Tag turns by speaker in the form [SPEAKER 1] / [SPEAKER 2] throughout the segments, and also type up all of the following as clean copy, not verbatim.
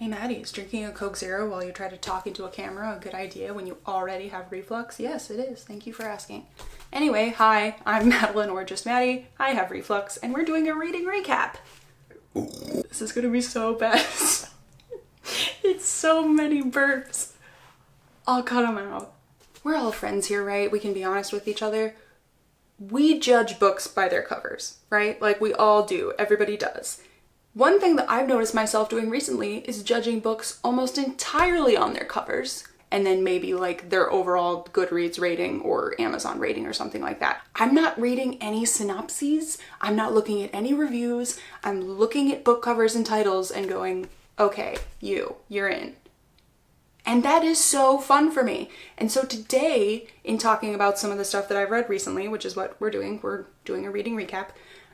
[SPEAKER 1] Hey Maddie, is drinking a Coke Zero while you try to talk into a camera a good idea when you already have reflux? Yes, it is. Thank you for asking. Anyway, hi, I'm Madeline or just Maddie. I have reflux and we're doing a reading recap. This is gonna be so bad. It's so many burps. I'll cut them out. We're all friends here, right? We can be honest with each other. We judge books by their covers, right? Like we all do. Everybody does. One thing that I've noticed myself doing recently is judging books almost entirely on their covers, and then maybe like their overall Goodreads rating or Amazon rating or something like that. I'm not reading any synopses. I'm not looking at any reviews. I'm looking at book covers and titles and going, okay, you're in. And that is so fun for me. And so today, in talking about some of the stuff that I've read recently, which is what we're doing a reading recap,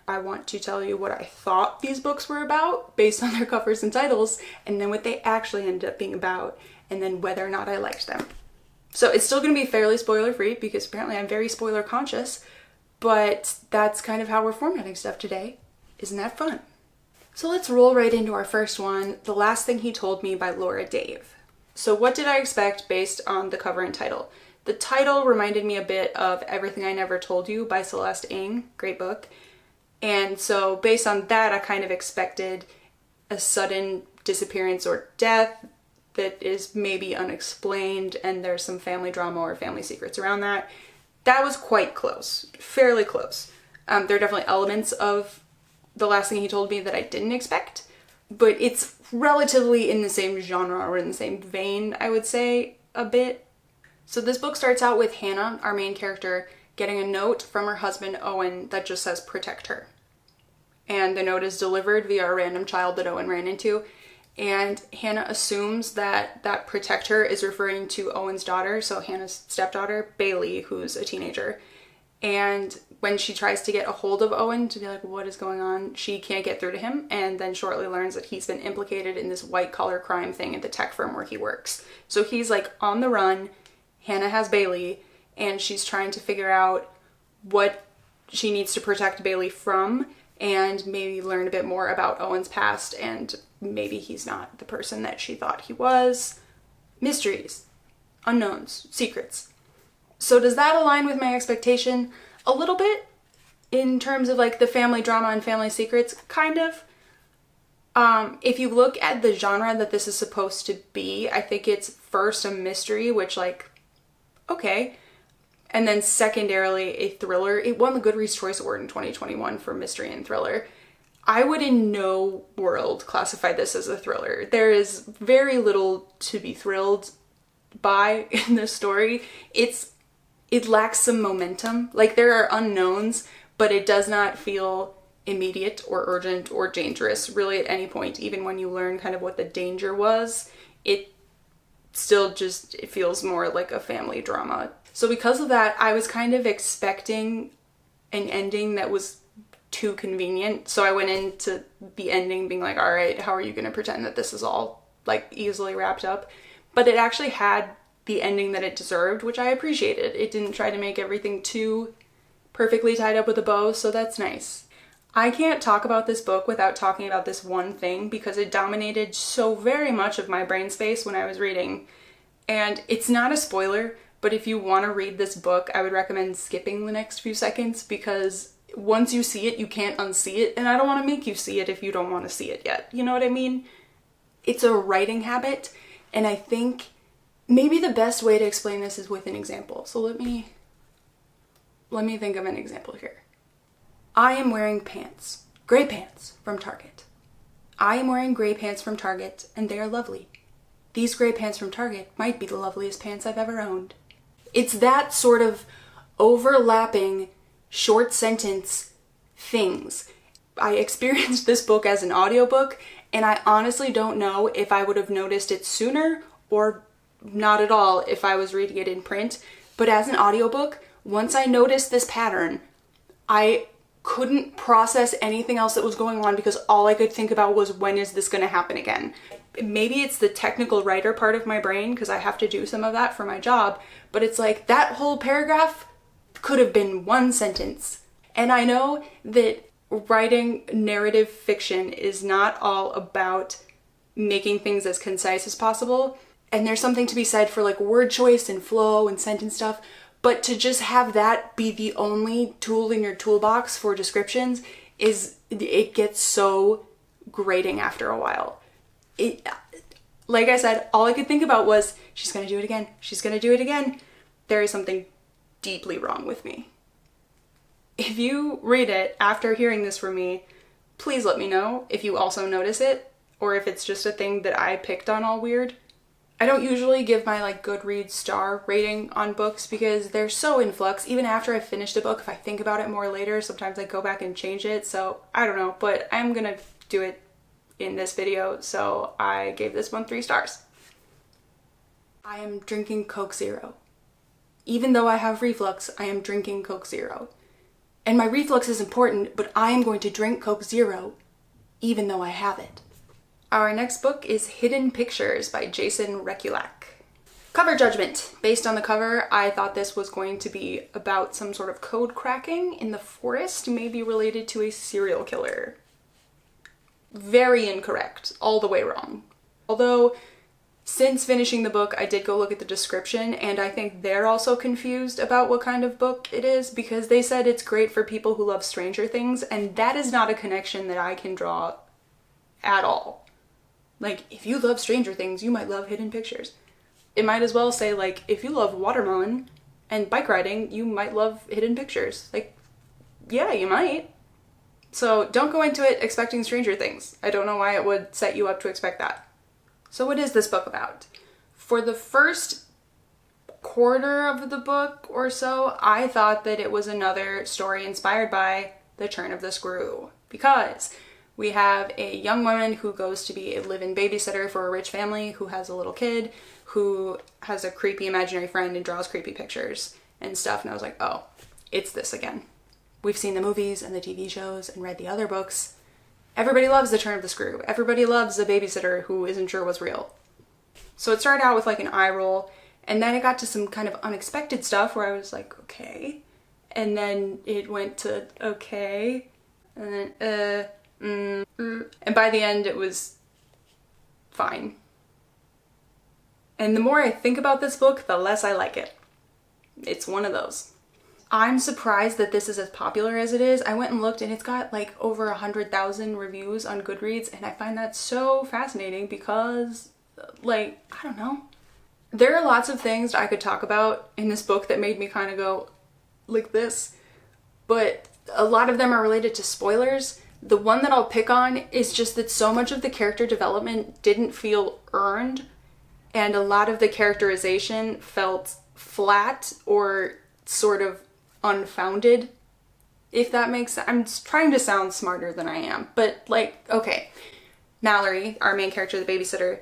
[SPEAKER 1] I want to tell you what I thought these books were about based on their covers and titles, and then what they actually ended up being about, and then whether or not I liked them. So it's still going to be fairly spoiler-free because apparently I'm very spoiler conscious, but that's kind of how we're formatting stuff today. Isn't that fun? So let's roll right into our first one, The Last Thing He Told Me by Laura Dave. So what did I expect based on the cover and title? The title reminded me a bit of Everything I Never Told You by Celeste Ng, great book. And so based on that, I kind of expected a sudden disappearance or death that is maybe unexplained, and there's some family drama or family secrets around that. That was quite close, fairly close. There are definitely elements of The Last Thing He Told Me that I didn't expect, but it's relatively in the same genre or in the same vein, I would say, a bit. So this book starts out with Hannah, our main character, getting a note from her husband Owen that just says protect her. And the note is delivered via a random child that Owen ran into, and Hannah assumes that that protect her is referring to Owen's daughter, so Hannah's stepdaughter, Bailey, who's a teenager. And when she tries to get a hold of Owen to be like, what is going on, she can't get through to him, and then shortly learns that he's been implicated in this white-collar crime thing at the tech firm where he works. So he's like on the run. Hannah has Bailey, and she's trying to figure out what she needs to protect Bailey from, and maybe learn a bit more about Owen's past, and maybe he's not the person that she thought he was. Mysteries, unknowns, secrets. So does that align with my expectation? A little bit, in terms of like the family drama and family secrets, kind of. If you look at the genre that this is supposed to be, I think it's first a mystery, which like, okay. And then secondarily, a thriller. It won the Goodreads Choice Award in 2021 for mystery and thriller. I would in no world classify this as a thriller. There is very little to be thrilled by in this story. It lacks some momentum. Like there are unknowns, but it does not feel immediate or urgent or dangerous really at any point. Even when you learn kind of what the danger was, it still just, it feels more like a family drama. So because of that, I was kind of expecting an ending that was too convenient. So I went into the ending being like, all right, how are you going to pretend that this is all like easily wrapped up? But it actually had the ending that it deserved, which I appreciated. It didn't try to make everything too perfectly tied up with a bow, so that's nice. I can't talk about this book without talking about this one thing because it dominated so very much of my brain space when I was reading. And it's not a spoiler, but if you want to read this book, I would recommend skipping the next few seconds because once you see it, you can't unsee it, and I don't want to make you see it if you don't want to see it yet. You know what I mean? It's a writing habit, and I think maybe the best way to explain this is with an example. So let me think of an example here. I am wearing pants, gray pants from Target. I am wearing gray pants from Target, and they are lovely. These gray pants from Target might be the loveliest pants I've ever owned. It's that sort of overlapping short sentence things. I experienced this book as an audiobook, and I honestly don't know if I would have noticed it sooner or not at all if I was reading it in print. But as an audiobook, once I noticed this pattern, I couldn't process anything else that was going on because all I could think about was, when is this going to happen again? Maybe it's the technical writer part of my brain because I have to do some of that for my job, but it's like that whole paragraph could have been one sentence. And I know that writing narrative fiction is not all about making things as concise as possible. And there's something to be said for like word choice and flow and sentence stuff, but to just have that be the only tool in your toolbox for descriptions it gets so grating after a while. Like I said, all I could think about was, she's gonna do it again. She's gonna do it again. There is something deeply wrong with me. If you read it after hearing this from me, please let me know if you also notice it, or if it's just a thing that I picked on all weird. I don't usually give my like Goodreads star rating on books because they're so in flux. Even after I've finished a book, if I think about it more later, sometimes I go back and change it. So I don't know, but I'm gonna do it in this video. So I gave this one 3 stars. I am drinking Coke Zero. Even though I have reflux, I am drinking Coke Zero. And my reflux is important, but I am going to drink Coke Zero even though I have it. Our next book is Hidden Pictures by Jason Rekulak. Cover judgment. Based on the cover, I thought this was going to be about some sort of code cracking in the forest, maybe related to a serial killer. Very incorrect. All the way wrong. Although, since finishing the book, I did go look at the description, and I think they're also confused about what kind of book it is, because they said it's great for people who love Stranger Things, and that is not a connection that I can draw at all. Like, if you love Stranger Things, you might love Hidden Pictures. It might as well say, like, if you love watermelon and bike riding, you might love Hidden Pictures. Like, yeah, you might. So don't go into it expecting Stranger Things. I don't know why it would set you up to expect that. So what is this book about? For the first quarter of the book or so, I thought that it was another story inspired by The Turn of the Screw, because we have a young woman who goes to be a live-in babysitter for a rich family who has a little kid who has a creepy imaginary friend and draws creepy pictures and stuff. And I was like, oh, it's this again. We've seen the movies and the TV shows and read the other books. Everybody loves The Turn of the Screw. Everybody loves a babysitter who isn't sure what's real. So it started out with like an eye roll, and then it got to some kind of unexpected stuff where I was like, okay. And then it went to okay. And then, and by the end it was fine. And the more I think about this book, the less I like it. It's one of those. I'm surprised that this is as popular as it is. I went and looked and it's got like over 100,000 reviews on Goodreads, and I find that so fascinating because, like, I don't know. There are lots of things I could talk about in this book that made me kind of go like this, but a lot of them are related to spoilers. The one that I'll pick on is just that so much of the character development didn't feel earned, and a lot of the characterization felt flat or sort of unfounded, if that makes sense. I'm trying to sound smarter than I am, but like, okay. Mallory, our main character, the babysitter,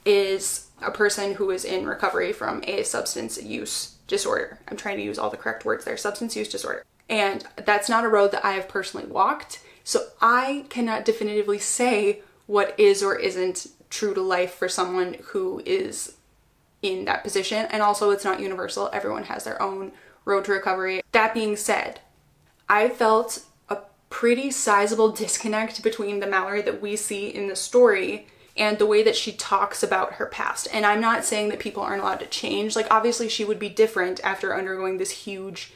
[SPEAKER 1] is a person who is in recovery from a substance use disorder. I'm trying to use all the correct words there. Substance use disorder. And that's not a road that I have personally walked, so I cannot definitively say what is or isn't true to life for someone who is in that position. And also, it's not universal. Everyone has their own road to recovery. That being said, I felt a pretty sizable disconnect between the Mallory that we see in the story and the way that she talks about her past. And I'm not saying that people aren't allowed to change. Like, obviously she would be different after undergoing this huge,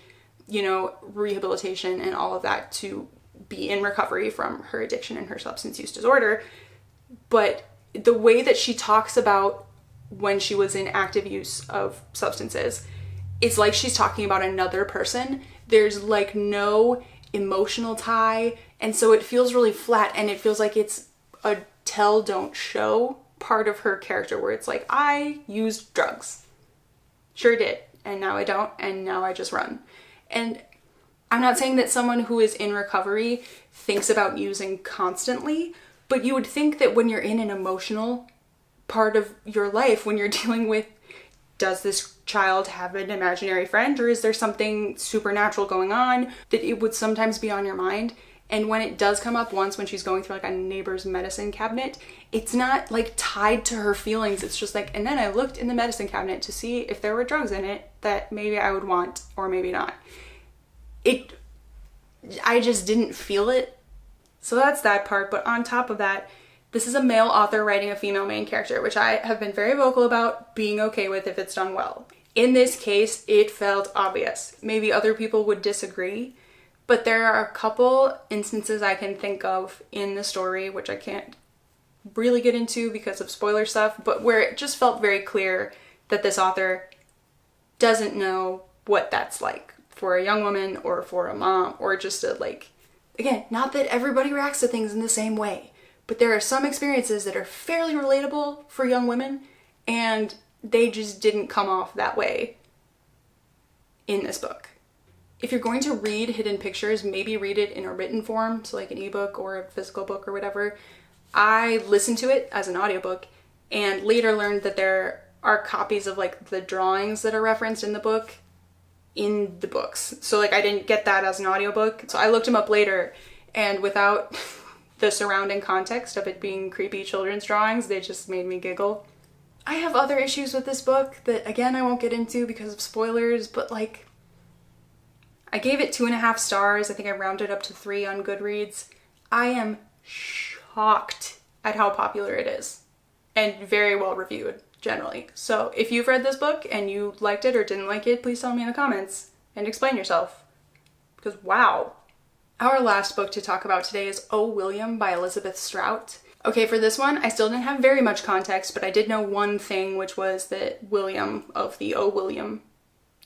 [SPEAKER 1] you know, rehabilitation and all of that to be in recovery from her addiction and her substance use disorder. But the way that she talks about when she was in active use of substances, it's like she's talking about another person. There's like no emotional tie, and so it feels really flat, and it feels like it's a tell don't show part of her character where it's like, I used drugs. Sure did, and now I don't, and now I just run. And I'm not saying that someone who is in recovery thinks about using constantly, but you would think that when you're in an emotional part of your life, when you're dealing with, does this child have an imaginary friend, or is there something supernatural going on, that it would sometimes be on your mind. And when it does come up once when she's going through like a neighbor's medicine cabinet, it's not like tied to her feelings. It's just like, and then I looked in the medicine cabinet to see if there were drugs in it that maybe I would want or maybe not. I just didn't feel it. So that's that part. But on top of that, This is a male author writing a female main character, which I have been very vocal about being okay with if it's done well. In this case, it felt obvious. Maybe other people would disagree, but there are a couple instances I can think of in the story, which I can't really get into because of spoiler stuff, but where it just felt very clear that this author doesn't know what that's like for a young woman or for a mom or just a, like, again, not that everybody reacts to things in the same way, but there are some experiences that are fairly relatable for young women, and they just didn't come off that way in this book. If you're going to read Hidden Pictures, maybe read it in a written form, so like an ebook or a physical book or whatever. I listened to it as an audiobook and later learned that there are copies of like the drawings that are referenced in the book in the books. So like I didn't get that as an audiobook. So I looked them up later, and without the surrounding context of it being creepy children's drawings, they just made me giggle. I have other issues with this book that, again, I won't get into because of spoilers, but like, I gave it 2.5 stars. I think I rounded up to 3 on Goodreads. I am shocked at how popular it is and very well reviewed generally. So if you've read this book and you liked it or didn't like it, please tell me in the comments and explain yourself, because wow. Our last book to talk about today is Oh, William by Elizabeth Strout. Okay, for this one, I still didn't have very much context, but I did know one thing, which was that William of the Oh, William,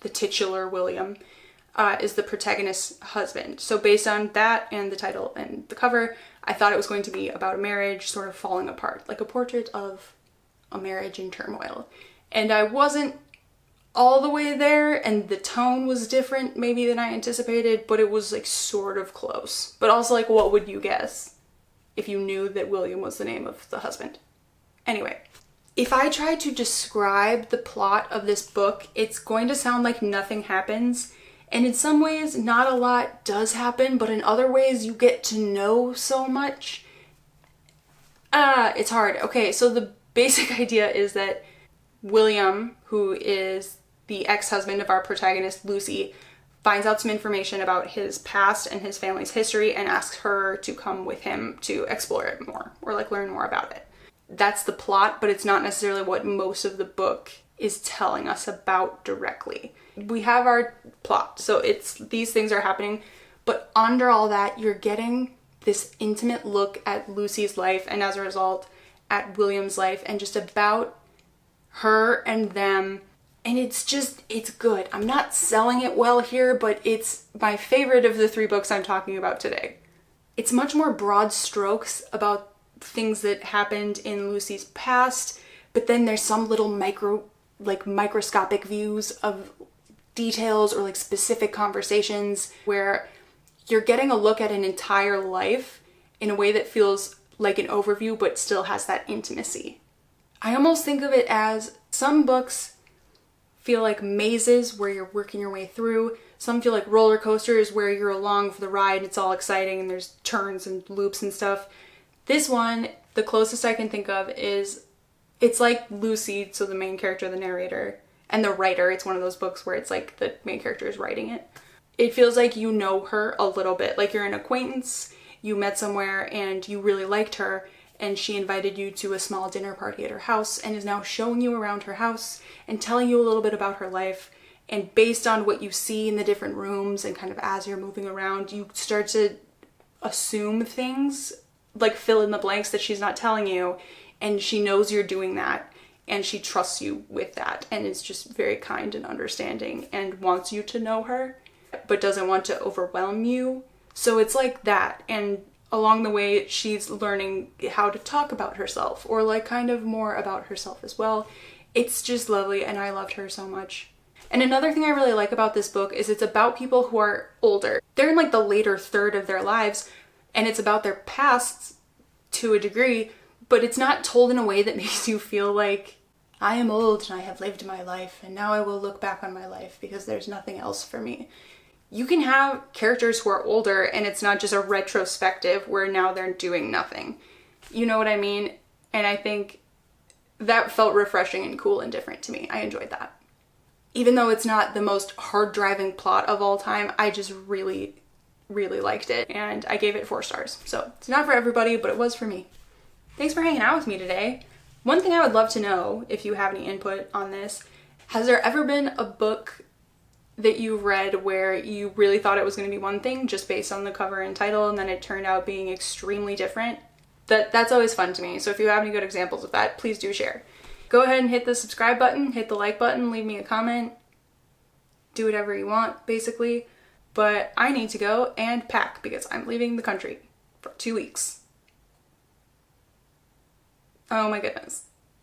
[SPEAKER 1] the titular William, is the protagonist's husband. So based on that and the title and the cover, I thought it was going to be about a marriage sort of falling apart, like a portrait of a marriage in turmoil. And I wasn't all the way there, and the tone was different maybe than I anticipated, but it was like sort of close. But also, like, what would you guess if you knew that William was the name of the husband? Anyway, if I try to describe the plot of this book, it's going to sound like nothing happens. And in some ways, not a lot does happen, but in other ways, you get to know so much. It's hard. Okay, so the basic idea is that William, who is the ex-husband of our protagonist, Lucy, finds out some information about his past and his family's history and asks her to come with him to explore it more, or like learn more about it. That's the plot, but it's not necessarily what most of the book is telling us about directly. We have our plot, so it's these things are happening, but under all that, you're getting this intimate look at Lucy's life, and as a result, at William's life, and just about her and them. And it's good. I'm not selling it well here, but it's my favorite of the 3 books I'm talking about today. It's much more broad strokes about things that happened in Lucy's past, but then there's some little microscopic views of details or like specific conversations where you're getting a look at an entire life in a way that feels like an overview, but still has that intimacy. I almost think of it as some books feel like mazes where you're working your way through. Some feel like roller coasters where you're along for the ride. It's all exciting and there's turns and loops and stuff. This one, the closest I can think of is, it's like Lucy, so the main character, the narrator, and the writer. It's one of those books where it's like the main character is writing it. It feels like you know her a little bit, like you're an acquaintance, you met somewhere and you really liked her, and she invited you to a small dinner party at her house and is now showing you around her house and telling you a little bit about her life. And based on what you see in the different rooms and kind of as you're moving around, you start to assume things, like fill in the blanks that she's not telling you, and she knows you're doing that and she trusts you with that and is just very kind and understanding and wants you to know her but doesn't want to overwhelm you. So it's like that, and along the way, she's learning how to talk about herself, or like kind of more about herself as well. It's just lovely, and I loved her so much. And another thing I really like about this book is it's about people who are older. They're in like the later third of their lives, and it's about their pasts to a degree, but it's not told in a way that makes you feel like, I am old and I have lived my life, and now I will look back on my life because there's nothing else for me. You can have characters who are older and it's not just a retrospective where now they're doing nothing. You know what I mean? And I think that felt refreshing and cool and different to me. I enjoyed that. Even though it's not the most hard-driving plot of all time, I just really liked it, and I gave it 4 stars. So it's not for everybody, but it was for me. Thanks for hanging out with me today. One thing I would love to know, if you have any input on this, has there ever been a book that you read where you really thought it was going to be one thing just based on the cover and title, and then it turned out being extremely different? That's always fun to me. So if you have any good examples of that, please do share. Go ahead and hit the subscribe button, hit the like button, leave me a comment, do whatever you want, basically. But I need to go and pack because I'm leaving the country for 2 weeks. Oh my goodness.